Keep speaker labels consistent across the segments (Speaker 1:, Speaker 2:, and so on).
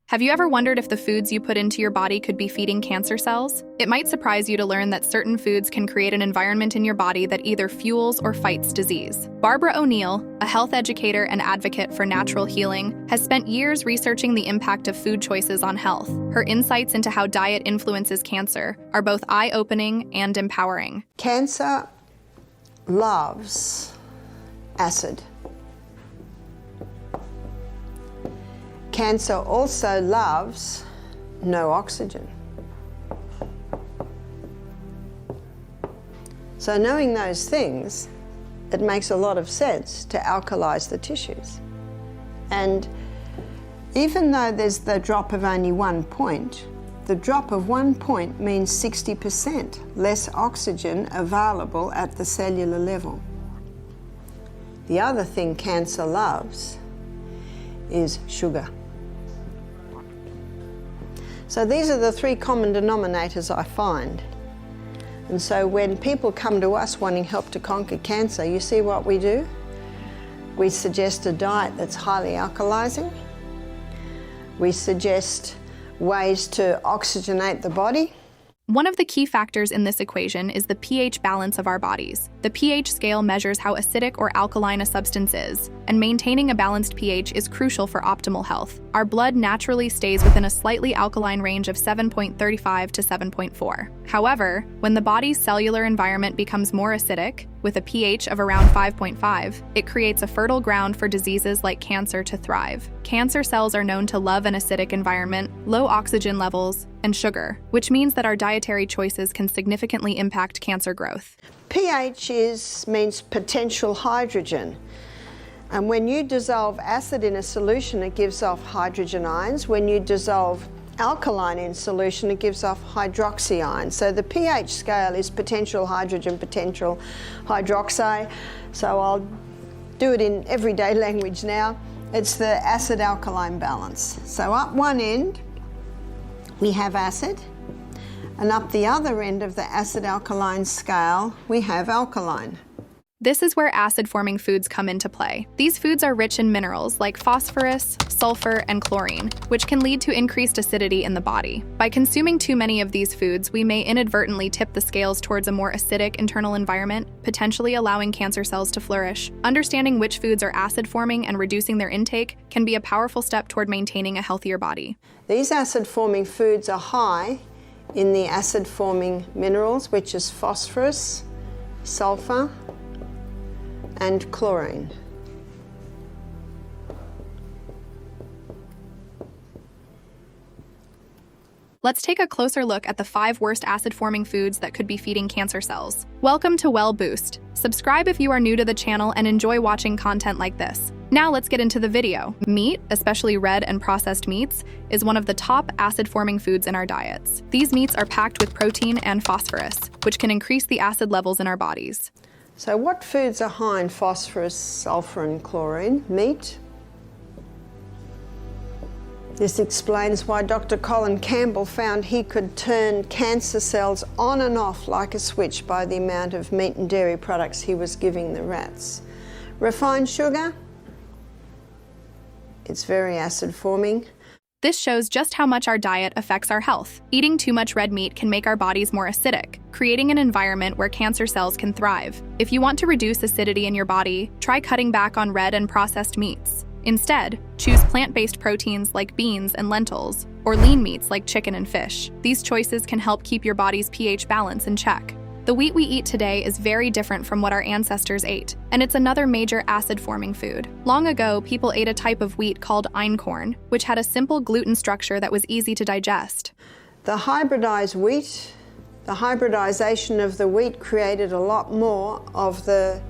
Speaker 1: Have you ever wondered if the foods you put into your body could be feeding cancer cells? It might surprise you to learn that certain foods can create an environment in your body that either fuels or fights disease. Barbara O'Neill, a health educator and advocate for natural healing, has spent years researching the impact of food choices on health. Her insights into how diet influences cancer are both eye-opening and empowering.
Speaker 2: Cancer loves acid. Cancer also loves no oxygen. So knowing those things, it makes a lot of sense to alkalize the tissues. And even though there's the drop of only 1 point, the drop of 1 point means 60% less oxygen available at the cellular level. The other thing cancer loves is sugar. So these are the three common denominators I find. And so when people come to us wanting help to conquer cancer, you see what we do? We suggest a diet that's highly alkalizing. We suggest ways to oxygenate the body.
Speaker 1: One of the key factors in this equation is the pH balance of our bodies. The pH scale measures how acidic or alkaline a substance is, and maintaining a balanced pH is crucial for optimal health. Our blood naturally stays within a slightly alkaline range of 7.35 to 7.4. However, when the body's cellular environment becomes more acidic, with a pH of around 5.5, it creates a fertile ground for diseases like cancer to thrive. Cancer cells are known to love an acidic environment, low oxygen levels, and sugar, which means that our dietary choices can significantly impact cancer growth.
Speaker 2: pH means potential hydrogen. And when you dissolve acid in a solution, it gives off hydrogen ions. When you dissolve alkaline in solution, it gives off hydroxy ions. So the pH scale is potential hydrogen, potential hydroxy. So I'll do it in everyday language now. It's the acid-alkaline balance. So up one end, we have acid, and up the other end of the acid-alkaline scale, we have alkaline.
Speaker 1: This is where acid-forming foods come into play. These foods are rich in minerals like phosphorus, sulfur, and chlorine, which can lead to increased acidity in the body. By consuming too many of these foods, we may inadvertently tip the scales towards a more acidic internal environment, potentially allowing cancer cells to flourish. Understanding which foods are acid-forming and reducing their intake can be a powerful step toward maintaining a healthier body.
Speaker 2: These acid-forming foods are high in the acid-forming minerals, which is phosphorus, sulfur, and chlorine.
Speaker 1: Let's take a closer look at the 5 worst acid-forming foods that could be feeding cancer cells. Welcome to WellBoost. Subscribe if you are new to the channel and enjoy watching content like this. Now let's get into the video. Meat, especially red and processed meats, is one of the top acid-forming foods in our diets. These meats are packed with protein and phosphorus, which can increase the acid levels in our bodies.
Speaker 2: So what foods are high in phosphorus, sulfur, and chlorine? Meat. This explains why Dr. Colin Campbell found he could turn cancer cells on and off like a switch by the amount of meat and dairy products he was giving the rats. Refined sugar. It's very acid-forming.
Speaker 1: This shows just how much our diet affects our health. Eating too much red meat can make our bodies more acidic, creating an environment where cancer cells can thrive. If you want to reduce acidity in your body, try cutting back on red and processed meats. Instead, choose plant-based proteins like beans and lentils, or lean meats like chicken and fish. These choices can help keep your body's pH balance in check. The wheat we eat today is very different from what our ancestors ate, and it's another major acid-forming food. Long ago, people ate a type of wheat called einkorn, which had a simple gluten structure that was easy to digest.
Speaker 2: The hybridized wheat, the hybridization of the wheat created a lot more of the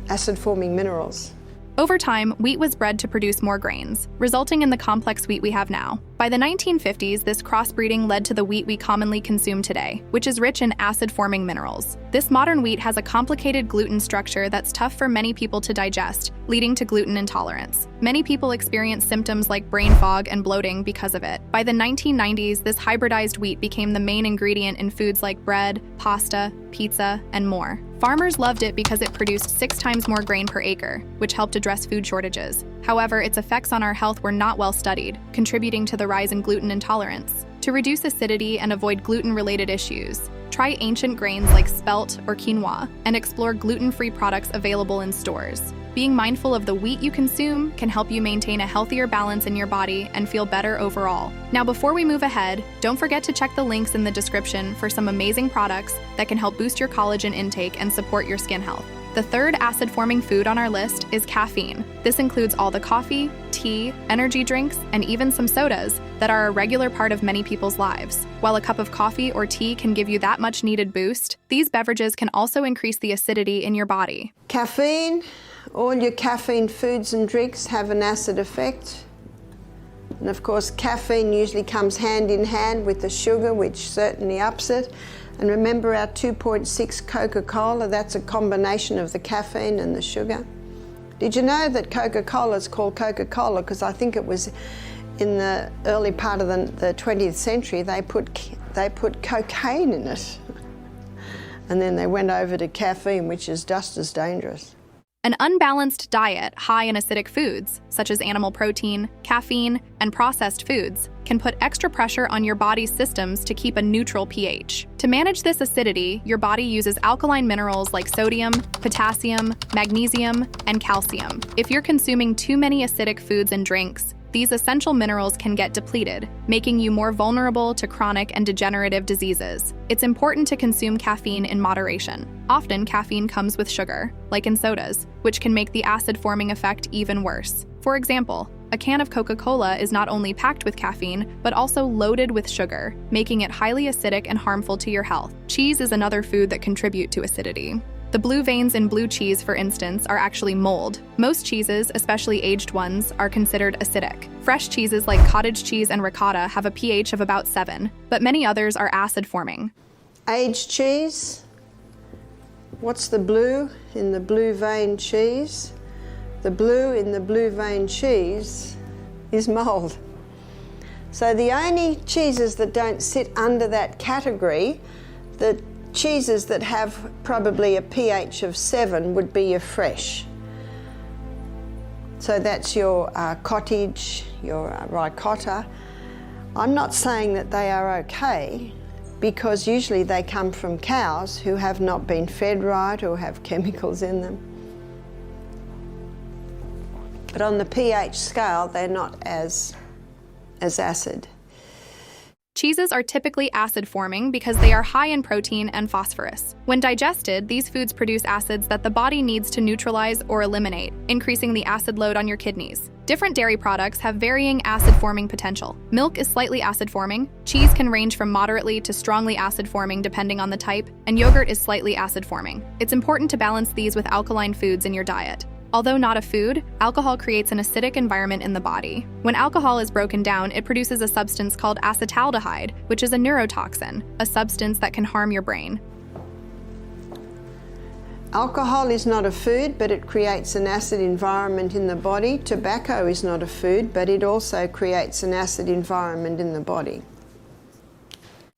Speaker 2: acid-forming minerals.
Speaker 1: Over time, wheat was bred to produce more grains, resulting in the complex wheat we have now. By the 1950s, this crossbreeding led to the wheat we commonly consume today, which is rich in acid-forming minerals. This modern wheat has a complicated gluten structure that's tough for many people to digest, leading to gluten intolerance. Many people experience symptoms like brain fog and bloating because of it. By the 1990s, this hybridized wheat became the main ingredient in foods like bread, pasta, pizza, and more. Farmers loved it because it produced 6 times more grain per acre, which helped address food shortages. However, its effects on our health were not well studied, contributing to the rise in gluten intolerance. To reduce acidity and avoid gluten-related issues, try ancient grains like spelt or quinoa and explore gluten-free products available in stores. Being mindful of the wheat you consume can help you maintain a healthier balance in your body and feel better overall. Now, before we move ahead, don't forget to check the links in the description for some amazing products that can help boost your collagen intake and support your skin health. The third acid-forming food on our list is caffeine. This includes all the coffee, tea, energy drinks, and even some sodas that are a regular part of many people's lives. While a cup of coffee or tea can give you that much needed boost, these beverages can also increase the acidity in your body.
Speaker 2: Caffeine, all your caffeine foods and drinks have an acid effect. And of course, caffeine usually comes hand in hand with the sugar, which certainly ups it. And remember our 2.6 Coca-Cola, that's a combination of the caffeine and the sugar. Did you know that Coca-Cola is called Coca-Cola because I think it was in the early part of the 20th century they put cocaine in it. And then they went over to caffeine, which is just as dangerous.
Speaker 1: An unbalanced diet high in acidic foods, such as animal protein, caffeine, and processed foods, can put extra pressure on your body's systems to keep a neutral pH. To manage this acidity, your body uses alkaline minerals like sodium, potassium, magnesium, and calcium. If you're consuming too many acidic foods and drinks, these essential minerals can get depleted, making you more vulnerable to chronic and degenerative diseases. It's important to consume caffeine in moderation. Often, caffeine comes with sugar, like in sodas, which can make the acid-forming effect even worse. For example, a can of Coca-Cola is not only packed with caffeine, but also loaded with sugar, making it highly acidic and harmful to your health. Cheese is another food that contributes to acidity. The blue veins in blue cheese, for instance, are actually mold. Most cheeses, especially aged ones, are considered acidic. Fresh cheeses like cottage cheese and ricotta have a pH of about 7, but many others are acid-forming.
Speaker 2: Aged cheese. What's the blue in the blue vein cheese? The blue in the blue vein cheese is mold. So the only cheeses that don't sit under that category, the cheeses that have probably a pH of 7 would be your fresh. So that's your cottage, your ricotta. I'm not saying that they are okay because usually they come from cows who have not been fed right or have chemicals in them. But on the pH scale, they're not as acid.
Speaker 1: Cheeses are typically acid-forming because they are high in protein and phosphorus. When digested, these foods produce acids that the body needs to neutralize or eliminate, increasing the acid load on your kidneys. Different dairy products have varying acid-forming potential. Milk is slightly acid-forming, cheese can range from moderately to strongly acid-forming depending on the type, and yogurt is slightly acid-forming. It's important to balance these with alkaline foods in your diet. Although not a food, alcohol creates an acidic environment in the body. When alcohol is broken down, it produces a substance called acetaldehyde, which is a neurotoxin, a substance that can harm your brain.
Speaker 2: Alcohol is not a food, but it creates an acid environment in the body. Tobacco is not a food, but it also creates an acid environment in the body.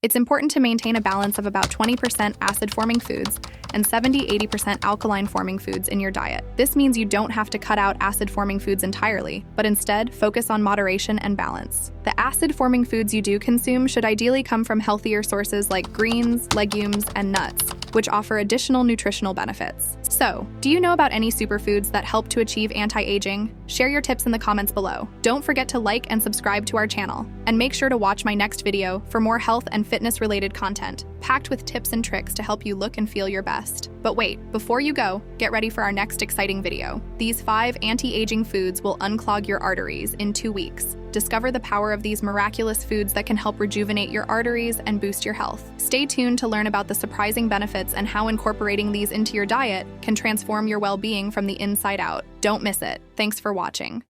Speaker 1: It's important to maintain a balance of about 20% acid-forming foods and 70–80% alkaline-forming foods in your diet. This means you don't have to cut out acid-forming foods entirely, but instead focus on moderation and balance. The acid-forming foods you do consume should ideally come from healthier sources like greens, legumes, and nuts, which offer additional nutritional benefits. So, do you know about any superfoods that help to achieve anti-aging? Share your tips in the comments below. Don't forget to like and subscribe to our channel, and make sure to watch my next video for more health and fitness-related content, packed with tips and tricks to help you look and feel your best. But wait, before you go, get ready for our next exciting video. These 5 anti-aging foods will unclog your arteries in 2 weeks. Discover the power of these miraculous foods that can help rejuvenate your arteries and boost your health. Stay tuned to learn about the surprising benefits and how incorporating these into your diet can transform your well-being from the inside out. Don't miss it. Thanks for watching.